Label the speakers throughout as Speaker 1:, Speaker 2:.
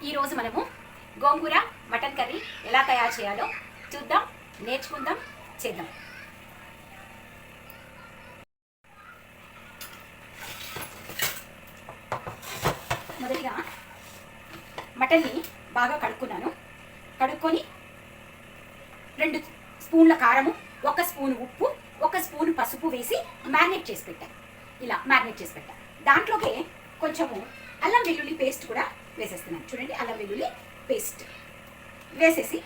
Speaker 1: ఈరోజు మనము గోంగూర mutton curry ఎలా తయారు చేయాలో చూద్దాం, నేర్చుకుందాం, చేద్దాం. మొదటిగా మటన్ని బాగా కడుక్కున్నాను. కడుక్కొని 2 స్పూన్ల కారము, 1 స్పూన్ ఉప్పు, 1 స్పూన్ పసుపు వేసి మ్యారినేట్ చేసి పెట్టాను. ఇలా మ్యారినేట్ చేసి పెట్టాను. దాంట్లోకి కొంచెము అల్లం వెల్లుల్లి పేస్ట్ కూడా వేసేస్తున్నాను. చూడండి, అల్లం వెల్లుల్లి పేస్ట్ వేసేసి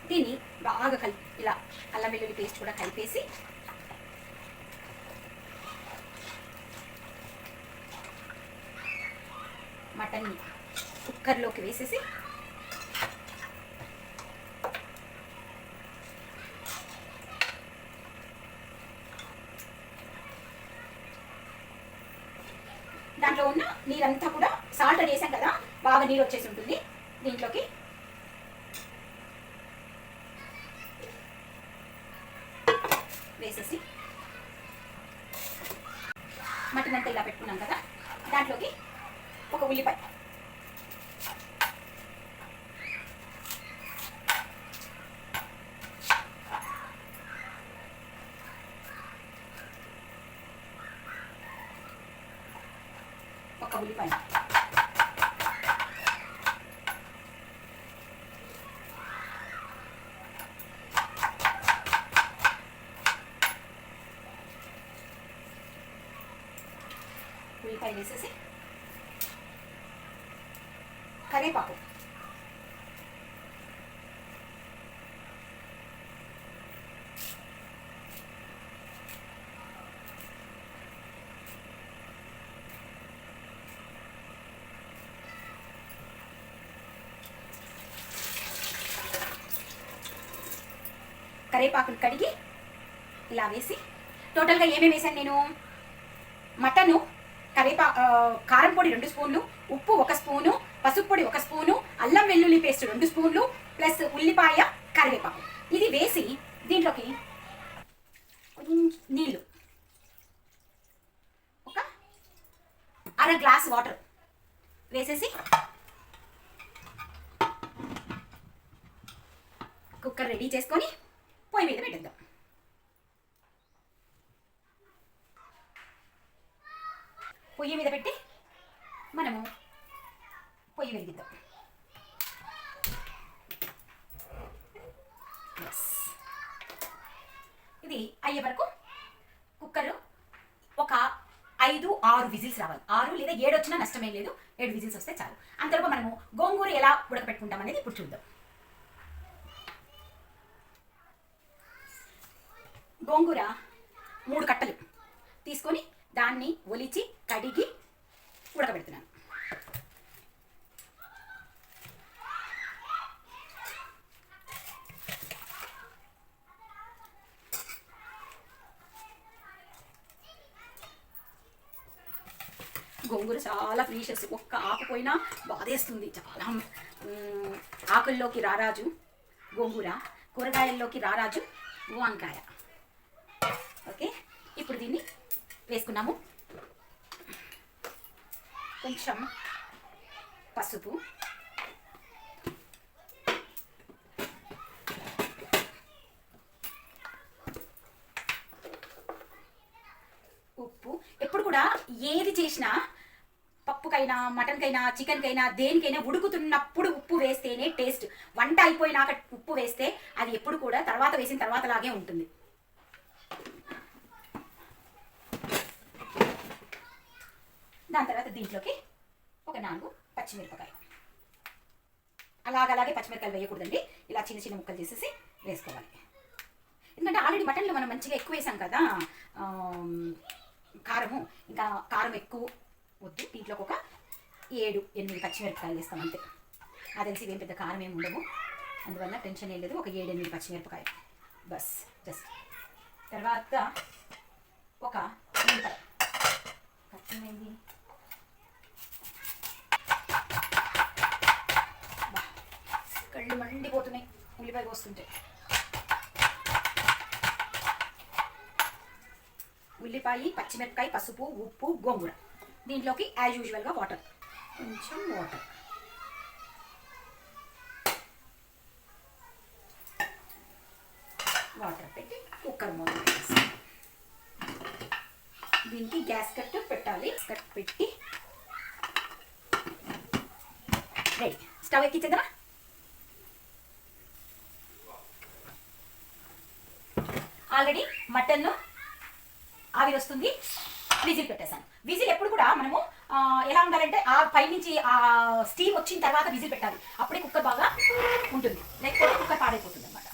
Speaker 1: దీన్ని బాగా కలిపి, ఇలా అల్లం వెల్లుల్లి పేస్ట్ కూడా కలిపేసి మటన్ని కుక్కర్లోకి వేసేసి దాంట్లో ఉన్న నీరంతా కూడా సాల్ట్ వేసాం కదా, బాగా నీరు వచ్చేసి ఉంటుంది. దీంట్లోకి వేసేసి మటన్ అంతా ఇలా పెట్టుకున్నాం కదా, దాంట్లోకి ఒక ఉల్లిపాయ, ఉల్లిపాయ ఉల్లిపాయ వేసేసి కరివేపాకు, కరివేపాకులు కడిగి ఇలా వేసి, టోటల్గా ఏమేమి వేసాను నేను? మటను, కారం పొడి 2 స్పూన్లు, ఉప్పు 1 స్పూను, పసుపు పొడి 1 స్పూను, అల్లం వెల్లుల్లి పేస్ట్ 2 స్పూన్లు, ప్లస్ ఉల్లిపాయ, కరివేపాకు. ఇది వేసి దీంట్లోకి నీళ్ళు, ఒక 1/2 గ్లాస్ వాటర్ వేసేసి కుక్కర్ రెడీ చేసుకొని పొయ్యి మీద పెట్టేద్దాం. పొయ్యి మీద పెట్టి మనము పొయ్యి వెలిగిద్దాం. ఇది అయ్యే వరకు కుక్కర్ ఒక 5-6 విజిల్స్ రావాలి. 6 లేదా 7 వచ్చినా నష్టమేం లేదు. 7 విజిల్స్ వస్తే చాలు. అంతలోపు మనము గోంగూర ఎలా ఉడకపెట్టుకుంటాం అనేది ఇప్పుడు చూద్దాం. గోంగూర 3 కట్టలు తీసుకొని దాన్ని ఒలిచి కడిగి ఉడకబెడుతున్నాను. గోంగూర చాలా ప్రీషియస్. ఒక్క ఆకు పోయినా బాధేస్తుంది. చాలా ఆకుల్లోకి రారాజు గోంగూర, కూరగాయల్లోకి రారాజు వంకాయ. ఓకే, ఇప్పుడు దీన్ని వేసుకున్నాము. కొంచెం పసుపు, ఉప్పు. ఎప్పుడు కూడా ఏది చేసినా, పప్పుకైనా, మటన్కైనా, చికెన్కైనా, దేనికైనా ఉడుకుతున్నప్పుడు ఉప్పు వేస్తేనే టేస్ట్. వంట అయిపోయినాక ఉప్పు వేస్తే అది ఎప్పుడు కూడా తర్వాత వేసిన తర్వాత లాగే ఉంటుంది. దాని తర్వాత దీంట్లోకి ఒక 4 పచ్చిమిరపకాయలు, అలాగే పచ్చిమిరపకాయలు వేయకూడదండి, ఇలా చిన్న చిన్న ముక్కలు చేసేసి వేసుకోవాలి. ఎందుకంటే ఆల్రెడీ మటన్లో మనం మంచిగా ఎక్కువ వేసాం కదా కారము, ఇంకా కారం ఎక్కువ వద్దు. దీంట్లోకి ఒక 7-8 పచ్చిమిరపకాయలు వేస్తాం అంతే. అది తెలిసి ఇవేం పెద్ద కారం ఏమి ఉండవు, అందువల్ల టెన్షన్ ఏం లేదు. ఒక 7-8 పచ్చిమిరపకాయలు బస్. జస్ట్ తర్వాత ఒక ఉల్లిపాయ, పచ్చిమిరపకాయ కళ్ళు మండిపోతున్నాయి ఉల్లిపాయ కోస్తుంటే. ఉల్లిపాయ, పచ్చిమిరపకాయ, పసుపు, ఉప్పు, గోంగూర. దీంట్లోకి యాజ్ యూజువల్గా వాటర్ కొంచెం వాటర్ పెట్టి కుక్కర్ మూత పెట్టేస్తాం. దీనికి గ్యాస్ కట్ పెట్టాలి. కట్ పెట్టి రెడీ. స్టవ్ ఎక్కించేద్దామా? ఆల్రెడీ మటన్ ఆవిరి వస్తుంది, విజిల్ పెట్టేసాను. విజిల్ ఎప్పుడు కూడా మనము ఎలా ఉండాలంటే ఆ పై నుంచి ఆ స్టీమ్ వచ్చిన తర్వాత విజిల్ పెట్టాలి. అప్పుడే కుక్కర్ బాగా ఉంటుంది, లేకపోతే కుక్కర్ పాడైపోతుంది అనమాట.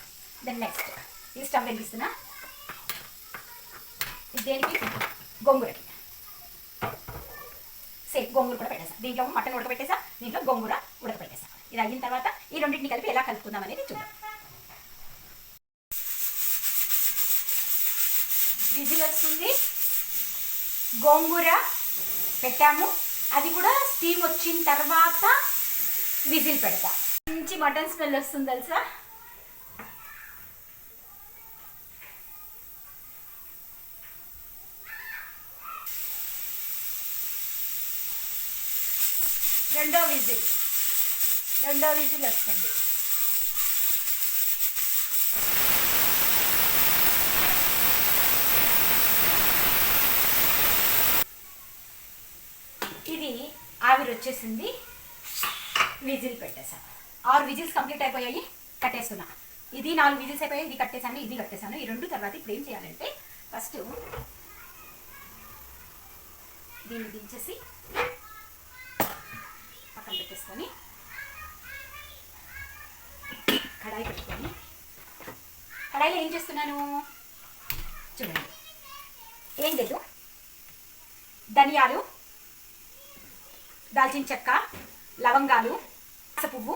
Speaker 1: దెన్ నెక్స్ట్ ఇది స్టవ్ వెలిగిస్తున్నా. ఇది దేనికి? గోంగూరకి. సేమ్ గోంగూర కూడా పెట్టేసా. దీంట్లో మటన్ ఉడకబెట్టేసా, దీంట్లో గోంగూర ఉడకబెట్టేసా. ఇది అయిన తర్వాత ఈ రెండింటిని కలిపి ఎలా కలుపుకుందాం అనేది చూద్దాం. విజిల్ వస్తుంది, గోంగూర పెట్టాము, అది కూడా స్టీమ్ వచ్చిన తర్వాత విజిల్ పెడతా. మంచి మటన్ స్మెల్ వస్తుంది తెలుసా. రెండో విజిల్ వస్తుంది. ఇది ఆవిరి వచ్చేసింది, విజిల్ పెట్టేసాను. 6 విజిల్స్ కంప్లీట్ అయిపోయాయి, కట్టేస్తున్నా. ఇది 4 విజిల్స్ అయిపోయాయి, ఇది కట్టేసాను, ఇది కట్టేసాను. ఈ రెండు తర్వాత ఇప్పుడు ఏం చేయాలంటే ఫస్ట్ దీన్ని దించేసి పక్కన పెట్టేసుకొని కడాయి పెట్టుకొని, కడాయిలో ఏం చేస్తున్నాను చూడండి. ఏం లేదు, ధనియాలు, దాల్చిన చెక్క, లవంగాలు, పువ్వు,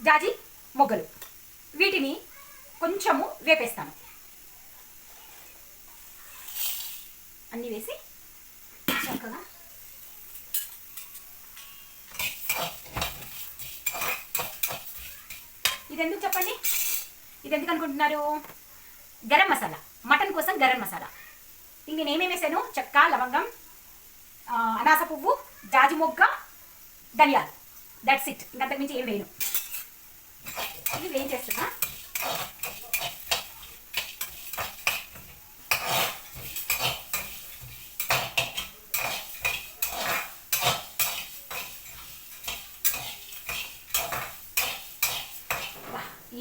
Speaker 1: జాజి మొగ్గలు, వీటిని కొంచెము వేపేస్తాను. అన్నీ వేసి చక్కగా ఇది ఎందుకు చెప్పండి, ఇది ఎందుకు అనుకుంటున్నారు? గరం మసాలా, మటన్ కోసం గరం మసాలా. ఇంక నేను ఏమేమి వేసాను? చెక్క, లవంగం, అనాస పువ్వు, జాజి మొగ్గ, ధనియాలు. That's it. ఇంకంతకు మించి ఏం వేయను. ఇది వేయించేస్తున్నా.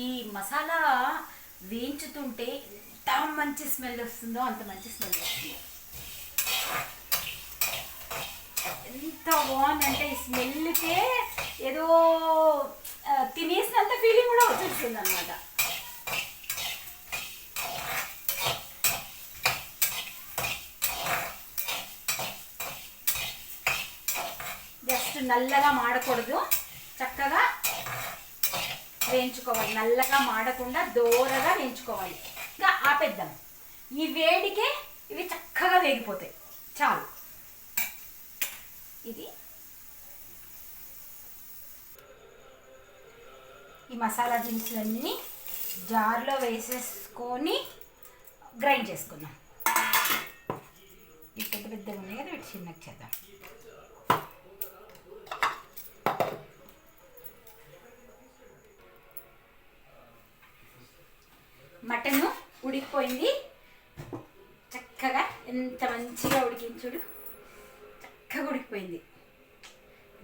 Speaker 1: ఈ మసాలా వేయించుతుంటే ఎంత మంచి స్మెల్ వస్తుందో అంత మంచి స్మెల్ వస్తుంది. ఎంత బాగుందంటే ఈ స్మెల్కే ఏదో తినేసినంత ఫీలింగ్ కూడా వచ్చేస్తుంది అనమాట. జస్ట్ నల్లగా మాడకూడదు, చక్కగా వేయించుకోవాలి. నల్లగా మాడకుండా దోరగా వేయించుకోవాలి. ఇంకా ఆపేద్దాం. ఈ వేడికే ఇవి చక్కగా వేగిపోతాయి. చాలు. ఇది ఈ మసాలా దినుసులన్నీ జార్లో వేసేసుకొని గ్రైండ్ చేసుకుందాం. ఈ పెద్ద పెద్దగా ఉన్నాయి కదా, వీటి చిన్నగా చేద్దాం. మటను ఉడికిపోయింది చక్కగా. ఎంత మంచిగా ఉడికింది చూడు, చక్కగా ఉడికిపోయింది.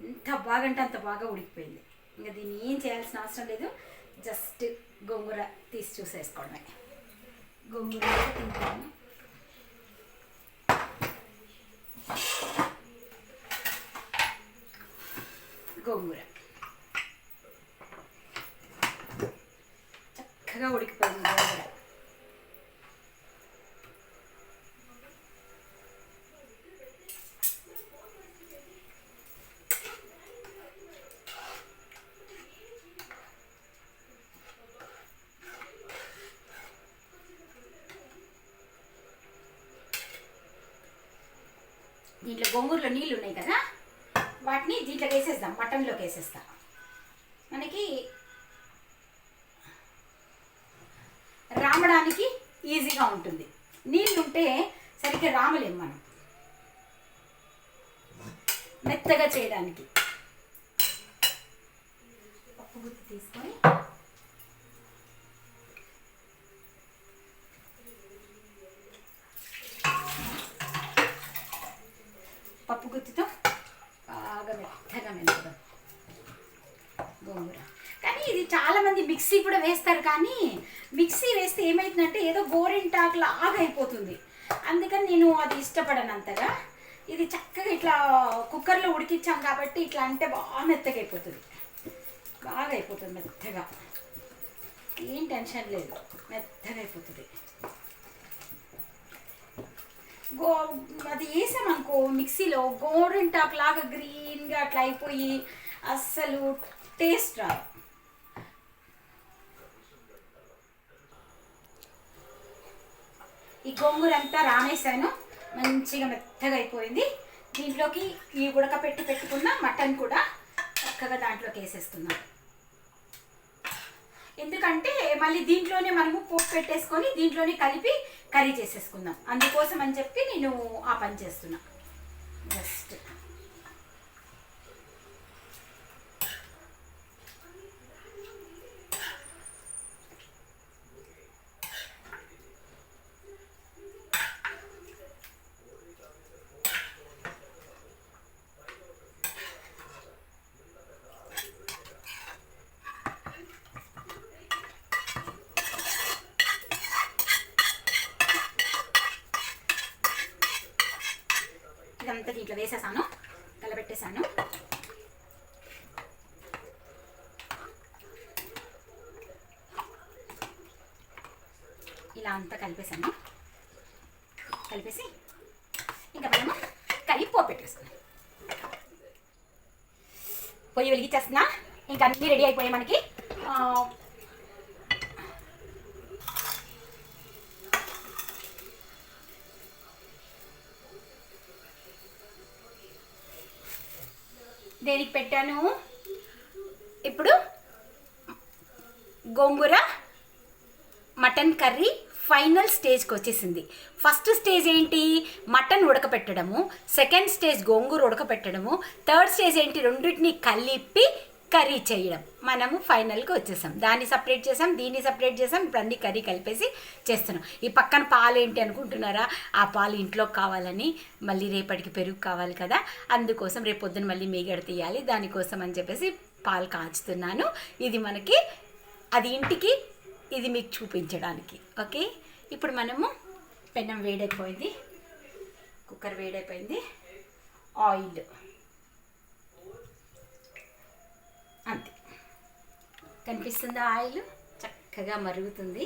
Speaker 1: ఎంత బాగంటే అంత బాగా ఉడికిపోయింది. ఇంకా దీన్ని ఏం చేయాల్సిన అవసరం లేదు, జస్ట్ గోంగూర తీసి చూసేసుకోవడమే. గోంగూర తింటాను. గోంగూర చక్కగా ఉడికిపోయింది. గోంగూర దీంట్లో గోంగూరలో నీళ్ళు ఉన్నాయి కదా, వాటిని దీంట్లో వేసేద్దాం. మటన్లోకి వేసేస్తా. మనకి రామడానికి ఈజీగా ఉంటుంది. నీళ్ళు ఉంటే సరిగ్గా రామలేము మనం. మెత్తగా చేయడానికి. పప్పు గుత్తి తీసుకొని పప్పు గుత్తితో బాగా మెత్తగా మెత్తగా గోంగూర. కానీ ఇది చాలామంది మిక్సీ కూడా వేస్తారు, కానీ మిక్సీ వేస్తే ఏమవుతుందంటే ఏదో గోరింటాకు లాగా అయిపోతుంది. అందుకని నేను అది ఇష్టపడను అంతగా. ఇది చక్కగా ఇట్లా కుక్కర్లో ఉడికించాం కాబట్టి ఇట్లా అంటే బాగా మెత్తగా అయిపోతుంది, బాగా అయిపోతుంది మెత్తగా, ఏం టెన్షన్ లేదు, మెత్తగా అయిపోతుంది. అది వేసామనుకో మిక్సీలో గోరింటాకు లాగా గ్రీన్గా అట్లా అయిపోయి అస్సలు టేస్ట్ రాదు. ఈ గోంగూర అంతా రామేసాను, మంచిగా మెత్తగా అయిపోయింది. దీంట్లోకి ఈ ఉడకపెట్టి పెట్టుకున్న మటన్ కూడా చక్కగా దాంట్లోకి వేసేస్తున్నాం. ఎందుకంటే మళ్ళీ దీంట్లోనే మనము పోపు పెట్టేసుకొని దీంట్లోనే కలిపి కర్రీ చేసేసుకుందాం, అందుకోసం అని చెప్పి నేను ఆ పని చేస్తున్నా. జస్ట్ ఇదంతా దీంట్లో వేసేసాను, కలబెట్టేసాను. ఇలా అంతా కలిపేసాను. కలిపేసి ఇంకా మనము కర్రీ పోపు పెట్టేసుకున్నాం. పొయ్యి వెలిగించేస్తున్నా, ఇంకా అన్నీ రెడీ అయిపోయాయి మనకి. దేనికి పెట్టాను ఇప్పుడు గోంగూర మటన్ కర్రీ ఫైనల్ స్టేజ్కి వచ్చేసింది. ఫస్ట్ స్టేజ్ ఏంటి, మటన్ ఉడకపెట్టడము. సెకండ్ స్టేజ్ గోంగూర ఉడకపెట్టడము. థర్డ్ స్టేజ్ ఏంటి, రెండింటిని కలిపి కర్రీ చేయడం. మనము ఫైనల్కి వచ్చేసాం. దాన్ని సపరేట్ చేసాం, దీన్ని సపరేట్ చేసాం. ఇప్పుడు అన్ని కర్రీ కలిపేసి చేస్తున్నాం. ఈ పక్కన పాలు ఏంటి అనుకుంటున్నారా, ఆ పాలు ఇంట్లో కావాలని, మళ్ళీ రేపటికి పెరుగు కావాలి కదా, అందుకోసం రేపు పొద్దున మళ్ళీ మీగడ తీయాలి, దానికోసం అని చెప్పేసి పాలు కాచుతున్నాను. ఇది మనకి అది ఇంటికి, ఇది మీకు చూపించడానికి. ఓకే, ఇప్పుడు మనము పెనం వేడైపోయింది, కుక్కర్ వేడైపోయింది, ఆయిల్ అంతే. కనిపిస్తుందా, ఆయిల్ చక్కగా మరుగుతుంది.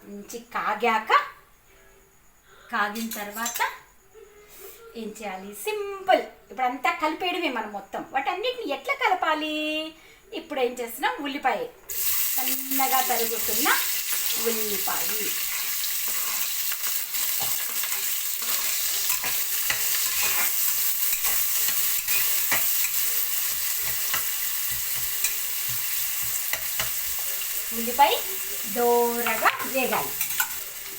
Speaker 1: మంచి కాగిన తర్వాత ఏం చేయాలి, సింపుల్. ఇప్పుడు అంతా కలిపేయడమే మనం మొత్తం. వాటన్నిటిని ఎట్లా కలపాలి, ఇప్పుడు ఏం చేస్తున్నాం, ఉల్లిపాయ, సన్నగా తరుగుతున్న ఉల్లిపాయ, ఉల్లిపాయ దోరగా వేగాలి.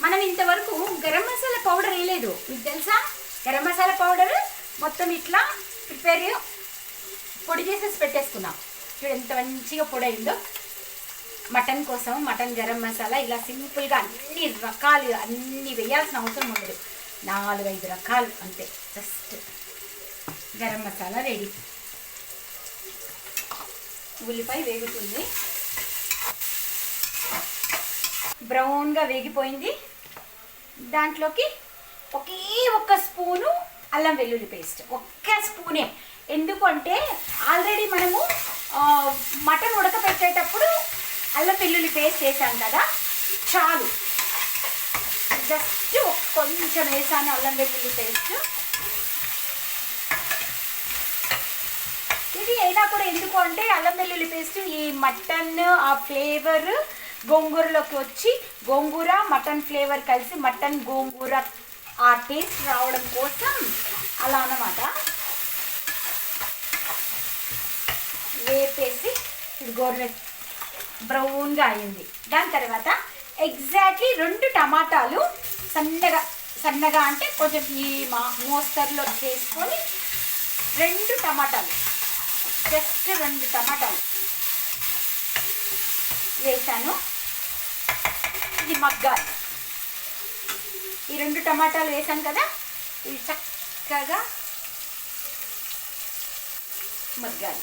Speaker 1: మనం ఇంతవరకు గరం మసాలా పౌడర్ వేయలేదు, మీకు తెలుసా? గరం మసాలా పౌడర్ మొత్తం ఇట్లా పొడి చేసేసి పెట్టేసుకున్నాం. చూడు ఎంత మంచిగా పొడి అయిందో. మటన్ కోసం మటన్ గరం మసాలా ఇలా సింపుల్గా అన్ని రకాలు, అన్నీ వేయాల్సిన అవసరం ఉండదు, 4-5 రకాలు అంతే. Just garam masala ready. ఉల్లిపాయ వేగుతుంది, బ్రౌన్గా వేగిపోయింది. దాంట్లోకి ఒకే ఒక్క స్పూను అల్లం వెల్లుల్లి పేస్ట్, ఒక్క స్పూనే. ఎందుకంటే ఆల్రెడీ మనము మటన్ ఉడకపెట్టేటప్పుడు అల్లం వెల్లుల్లి పేస్ట్ వేసాం కదా, చాలు. జస్ట్ కొంచెం వేసాను అల్లం వెల్లుల్లి పేస్ట్. ఇది అయినా కూడా ఎందుకు అంటే అల్లం వెల్లుల్లి పేస్ట్ ఈ మటన్ ఆ ఫ్లేవర్ గోంగూరలోకి వచ్చి, గోంగూర మటన్ ఫ్లేవర్ కలిసి మటన్ గోంగూర ఆ టేస్ట్ రావడం కోసం అలా అన్నమాట. వేపేసి ఇది బ్రౌన్గా అయింది. దాని తర్వాత ఎగ్జాక్ట్లీ 2 టమాటాలు సన్నగా సన్నగా అంటే కొంచెం ఈ మోస్తరులో చేసుకొని 2 టమాటాలు, జస్ట్ 2 టమాటాలు వేసాను. ఇది మగ్గాలి. ఈ 2 టమాటాలు వేసాను కదా, ఇవి చక్కగా మగ్గాలి.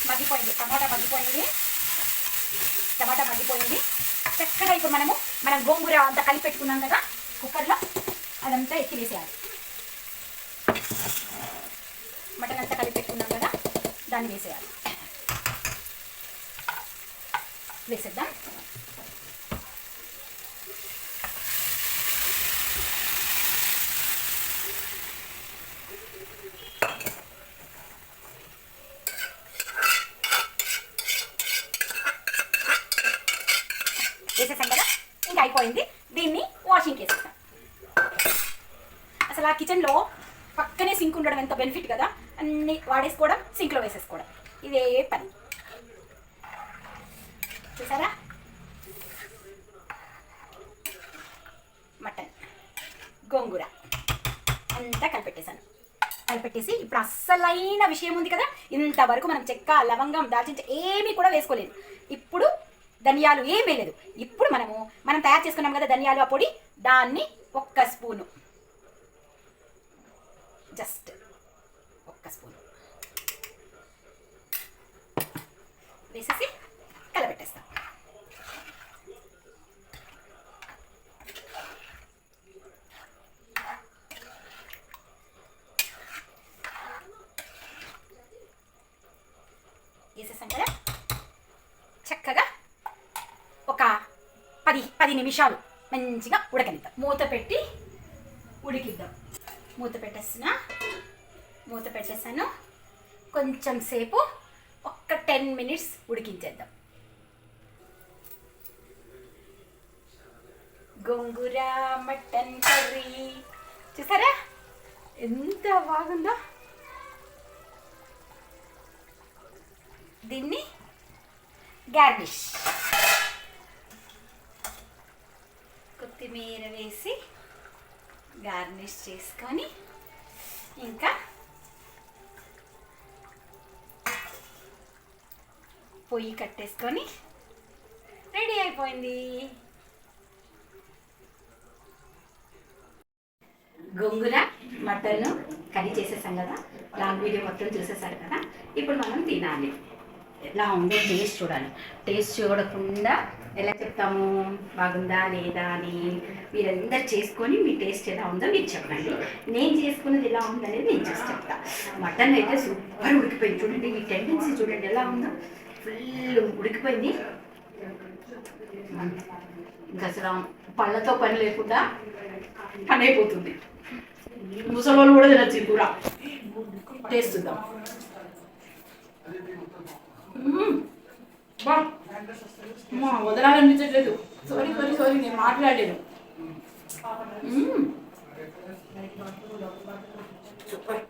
Speaker 1: మగ్గిపోయింది, టమాటా మగ్గిపోయింది, చక్కగా. ఇప్పుడు మనం గోంగూర అంతా కలిపి పెట్టుకున్నాం కదా కుక్కర్లో, అదంతా ఎత్తి వేసేయాలి. మటన్ అంతా కలిపి పెట్టుకున్నాం కదా, దాన్ని వేసేయాలి. వేసేద్దాం. వేసేసాం కదా, ఇంకా అయిపోయింది. దీన్ని వాషింగ్కి వేసేస్తాం. అసలు ఆ కిచెన్లో పక్కనే సింక్ ఉండడం ఎంత బెనిఫిట్ కదా, అన్నీ వాడేసుకోవడం, సింక్లో వేసేసుకోవడం, ఇదే పని. చూసారా, మటన్ గోంగూర అంతా కలిపెట్టేసి ఇప్పుడు అస్సలైన విషయం ఉంది కదా, ఇంతవరకు మనం చెక్క, లవంగం, దాల్చిన ఏమీ కూడా వేసుకోలేదు. ఇప్పుడు ధనియాలు ఏం వేయలేదు. ఇప్పుడు మనం తయారు చేసుకున్నాం కదా ధనియాలు ఆ పొడి, దాన్ని 1 స్పూను, జస్ట్ 1 స్పూన్ వేసేసి కలపెట్టేస్తాం. వేసేసాం కదా, చక్కగా ఒక 10 నిమిషాలు మంచిగా ఉడకనిద్దాం. మూత పెట్టి ఉడికిద్దాం. మూత పెట్టేసాను. కొంచెం సేపు ఒక 10 మినిట్స్ ఉడికించేద్దాం. గోంగూర మటన్ కర్రీ చూసారా ఎంత బాగుందో. దీన్ని గార్నిష్ కొత్తిమీర వేసి గార్నిష్ చేసుకొని ఇంకా పొయ్యి కట్టేసుకొని రెడీ అయిపోయింది. గోంగూర మటన్ కర్రీ చేసేసాం కదా, లాంగ్ వీడియో మొత్తం చూసేసారు కదా. ఇప్పుడు మనం తినాలి. ఎలా ఉందో టేస్ట్ చూడాలి. టేస్ట్ చూడకుండా ఎలా చెప్తాము బాగుందా లేదా అని మీరందరూ చేసుకొని మీ టేస్ట్ ఎలా ఉందో మీరు చెప్పండి. నేను చేసుకున్నది ఎలా ఉందనేది నేను చూసి చెప్తా. మటన్ అయితే సూపర్ ఉడికిపోయింది. చూడండి ఈ టెండెన్సీ చూడండి ఎలా ఉందో, ఫుల్ ఉడికిపోయింది. ఇంకా అసలు పళ్ళతో పని లేకుండా పని అయిపోతుంది. ముసలోళ్ళు కూడా తినచ్చు కూర. టేస్ట్ చూద్దాం. వదలాలనిపించట్లేదు. సారీ నేను మాట్లాడలేదు. సూపర్.